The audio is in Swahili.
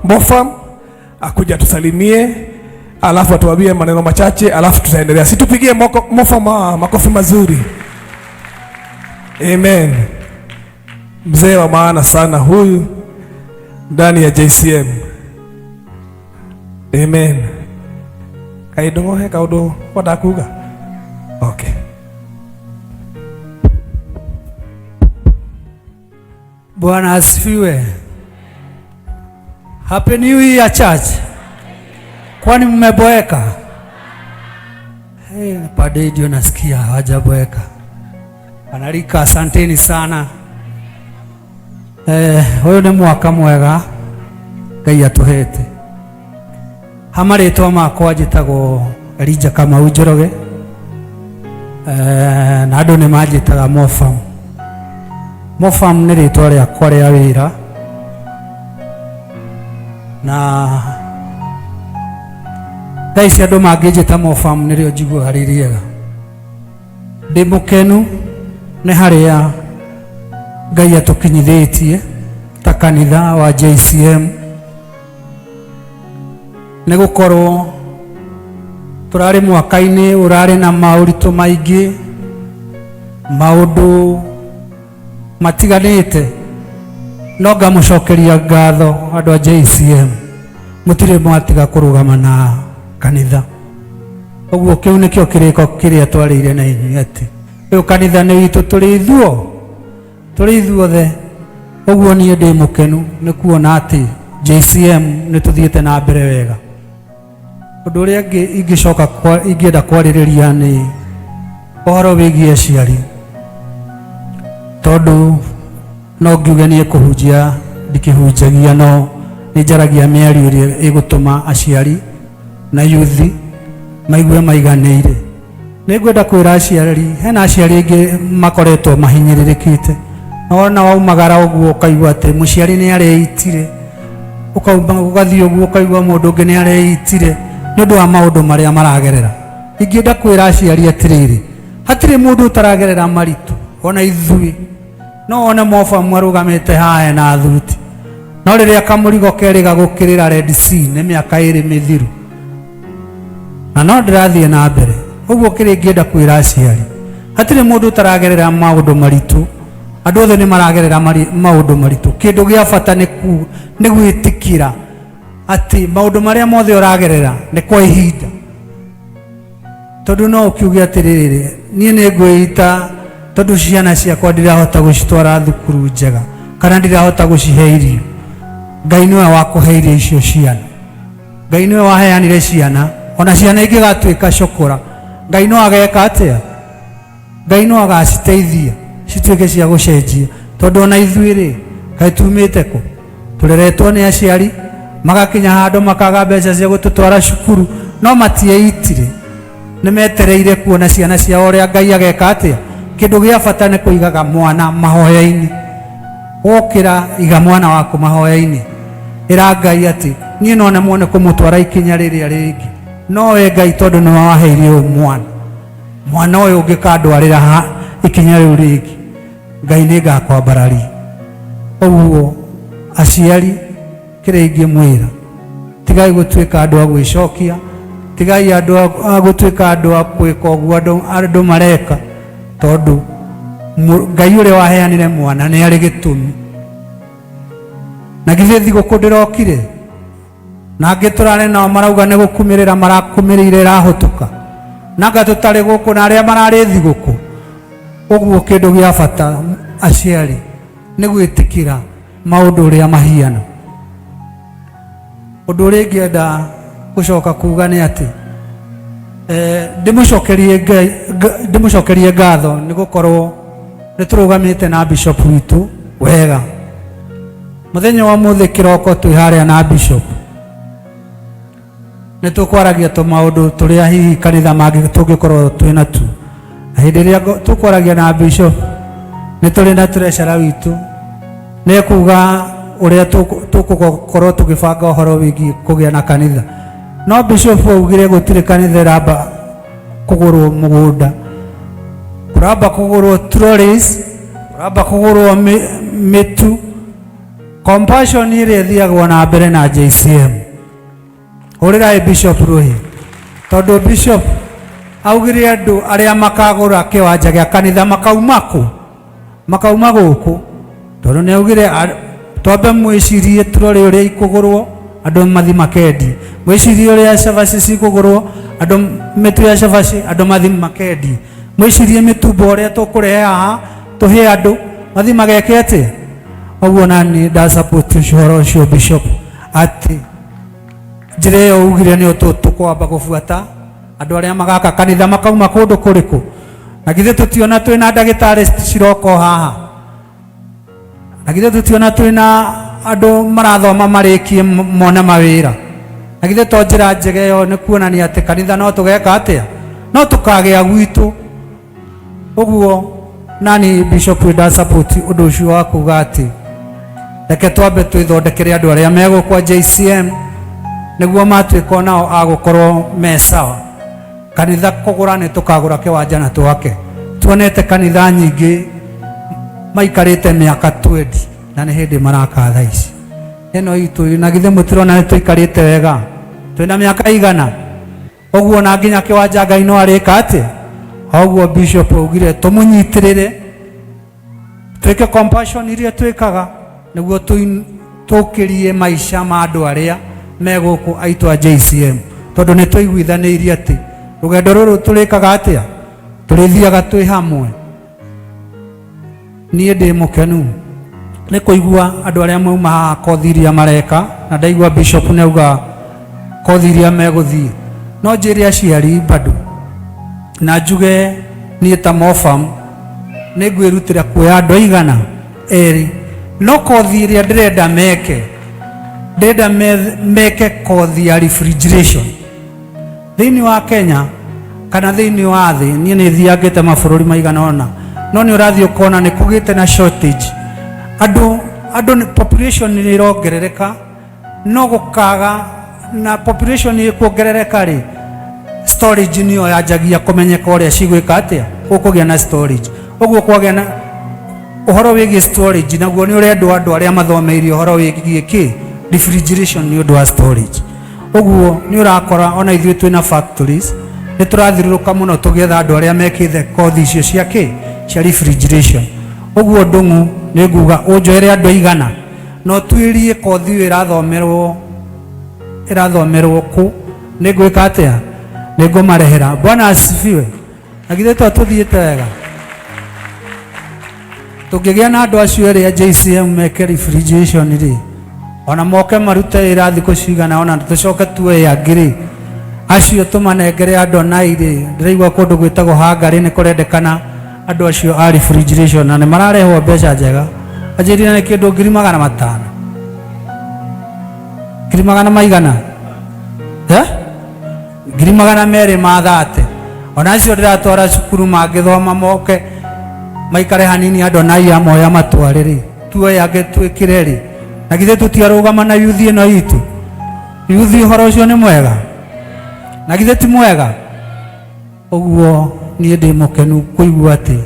Mofam akuja tusalimie, alafu atuambie maneno machache, alafu tutaendelea. Situpigie Mofam makofi mazuri. Amen. Mzee wa maana sana huyu ndani ya JCM. Amen. Kaidongohe kaudo wadakuga. Okay. Bwana asifiwe. Happy New Year church. Kwani mmeboeka? Pade ndio nasikia hawajaboeka. Analika, asanteni sana. Huyo ni mwaka mwega Ngai atuhete. Hamaritwa makwa njitagwo Elijah Kamau Njoroge. Na andu ni manjitaga Mofam. Mofam ni ritwa riakwa ria wira, na thaisi andu manginjita Mofam nirio njigua hari riega. Ndi mukenu ni haria Ngai atukinyithitie ta kanitha wa JCM, ni gukorwo turari mwaka-ini urari na mauritu maingi, maundu matiganite, no ngamucokeria ngatho andu a JCM mutire mwatiga kurugama na kanitha. Uguo kiu nikio kiriko kiria twarire na inyuĩ ati uyu kanitha ni witu turi ithuothe. Uguo nie ndi mukenu ni kuona ati JCM ni tuthiete na mbere wega. Undu uria ingicoka ingienda kwaririria ni uhoro wigie aciari, tondu no ngiuge nie kuhunjia ndikihunjagia, no ni njaragia miario iria igutuma aciari na yuthi maigue maiganĩire. Nĩ ngwenda kwĩra aciari, hena aciari aingĩ makoretwo mahinyĩrĩrĩkĩte, na waumagara ũguo ũkaigua atĩ mũciari nĩ areitire, ũgathiĩ ũguo ũkaigua mũndũ ũngĩ nĩ areitire nĩ ũndũ wa maũndũ marĩa maragerera. Ingĩenda kwĩra aciari atĩrĩrĩ, hatirĩ mũndũ ũtaragerera maritũ, ona ithuĩ. No one Mofam arũgamĩte haha na thuti, no rĩrĩa kamũrigo kerĩ gagũkĩrĩra Red Sea nĩ mĩaka ĩrĩ mĩthiru, na no ndĩrathiĩ na mbere. Ũguo kĩrĩa ingĩenda kwĩra aciari, hatirĩ mũndũ ũtaragerera maũndũ maritũ, andũ othe nĩ maragerera maũndũ maritũ. Kĩndũ gĩa bata nĩ gwĩtĩkĩra atĩ maũndũ marĩa mothe ũragerera nĩ kwa ihinda. Tondũ no ũkiuge atĩrĩrĩ, niĩ nĩ ngwĩita tondu ciana ciakwa ndirahota gucitwara thukuru njega, kana ndirahota gucihe irio. Ngai niwe wakũhe irio icio ciana. Ngai niwe waheanire ciana, ona ciana ingĩgatuĩka cukura, Ngai no ageka atĩa? Ngai no agaciteithia cituĩke cia gũcenjia. Tondu ona ithuĩ rĩ, kaĩ tumĩte kũ? Tũreretwo nĩ aciari, magakinya handũ makaga mbeca cia gũtũtwara cukuru, no matieitire, nĩ metereire kuona ciana ciao ũrĩa Ngai ageka atĩa? Kĩndũ gĩa bata nĩ kũigaga mwana mahoya-inĩ. Wokĩra iga mwana waku mahoya-inĩ, ĩra Ngai atĩ niĩ no nemwo nĩ kũmũtwara ikinya rĩrĩa rĩngĩ, no we Ngai tondũ nĩ waheire ũyũ mwana ũyũ ũngĩkandwarĩra ikinya rĩu rĩngĩ, Ngai nĩ ngakwambararia. Ũguo aciari, kĩrĩa ingĩmwĩra, tigai gũtuĩka andũ a gwĩcokia, tigai gũtuĩka andũ a gwĩka ũguo andũ mareka, tondu Ngai ũrĩa waheanire mwana nĩ arĩ gĩtũmi. Na githĩ thigũkũ ndĩrokire, na angĩ tũrarĩ nao marauga nĩ gũkumĩrĩra marakumĩrĩire ĩrahũtũka, na anga tũtarĩ gũkũ na arĩa mararĩ thigũkũ. Ũguo kĩndũ gĩa bata aciari nĩ gwĩtĩkĩra maũndũ ũrĩa mahiana. Ũndũ ũrĩa ingĩenda gũcoka kuga nĩ atĩ ndĩmũcokerie ngatho nĩ gũkorwo nĩ tũrũgamĩte na bishop witũ wega. Mũthenya wa mũthĩ kĩroko twĩ harĩa na bishop, nĩ tũkwaragia tũmaũndũ tũrĩa hihi kanitha mangĩ tũngĩkorwo twĩ natuo. Na hĩndĩ ĩrĩa tũkwaragia na bishop, nĩ tũrĩ na treasurer witũ, nĩ kuga ũrĩa tũgũkorwo tũgĩbanga ũhoro wĩgiĩ kũgĩa na kanitha. No bishop augire gũtirĩ kanitha ĩramba kũgũrwo mũgũnda, kũramba kũgũrwo trolleys, kũramba kũgũrwo mĩtu, compassion ire thiagwo na mbere na JCM urira Bishop Ruhi tondu Bishop augire andu aria makagura kiwanja gia kanitha makauma guku tondu ne augire twambe mwicirie turore uria ikugurwo andu mathi makendi mwicirie uria cabaci cikugurwo andu mitu ya cabaci andu mathi makendi mwicirie mitumbo uria tukurehe haha tuhe andu mathi mageke atia oguo nani da support ucoro ucio Bishop ati njira iyo ugire ni tukwamba gubuata andu aria magaka kanitha makauma kundu kuriku na githe tutiona twina ndagitari ciroko haha na githe tutiona twina andu marathoma marikie mona mawira na githe to njira njega iyo ni kuonania ati kanitha no tugeka atia no tukagea gwitu oguo nani Bishop da support undu ucio wa kuga ati reke twambe twithondekere andu aria megukwa JCM niguo matwika nao agukorwo me sawa kanitha kugura ni tukagura kiwanja na twake tuonete kanitha nyingi maikarite miaka 20 na ni hindi maraka thaici eno itu na githe mutirona ni tuikarite wega twina miaka igana oguo na nginya kiwanja Ngai no arika ati oguo Bishop ugire tumunyitirire twike compassion iria twikaga niguo tukirie maisha ma andu aria meguku aitwa JCM tondu ni tuiguithanirie ati rugendo ruru turikaga atia turithiaga twi hamwe nie ndi mukenu ni kuigua andu aria mauma kothi iria mareka na ndaigua Bishop neuga kothi iria meguthii no njire aciari bado na njuge nie ta Mofam ni ngwirutira kuoya andu igana eri no kothi iria ndirenda meke kothi ya refrigeration thiini wa Kenya kana thiini wa thi nie ni thiangite mabururi maigana ona no ni urathi ukona ni kugite na shortage andu population ni irongerereka no gukaga na population ni kuongerereka ri storage ni yajagia kumenyeka uria cigwika atia ukugia na storage uguo kwagia na uhoro wigi storage naguo ni urendwa andu aria mathomeirie uhoro wigi ki refrigeration ni undu wa storage uguo ni urakora ona ithuĩ twina factories ni turathiruruka muno tugetha andu aria mekithe kothi icio cia ki cia refrigeration uguo ndungu ni nguga unjoere andu igana no twirie kothi irathomerwo ku ni gwika atia ni ngumarehera Bwana asifiwe na githe tuthiite wega tungigia na andu acio eri JCM meke refrigeration ri ona moke marute ira thiku cigana ona tucoke tuwe angiri acio tumanengere andu na iri ndiraigua kundu gwitagwo hangari ni kurendekana andu acio a refrigeration na ni mararehwo mbeca njega ajirina ni kindu 500,000 500 maigana 200 mathate ona acio ndiratwara cukuru mangithoma moke maikare hanini andu na iya moya matwariri tuwe ange twikire ri na githe tutiarugama na yuthi ino itu yuthi horo ucio ni mwega na githe ti mwega uguo nie ndi mukenu kuigua ati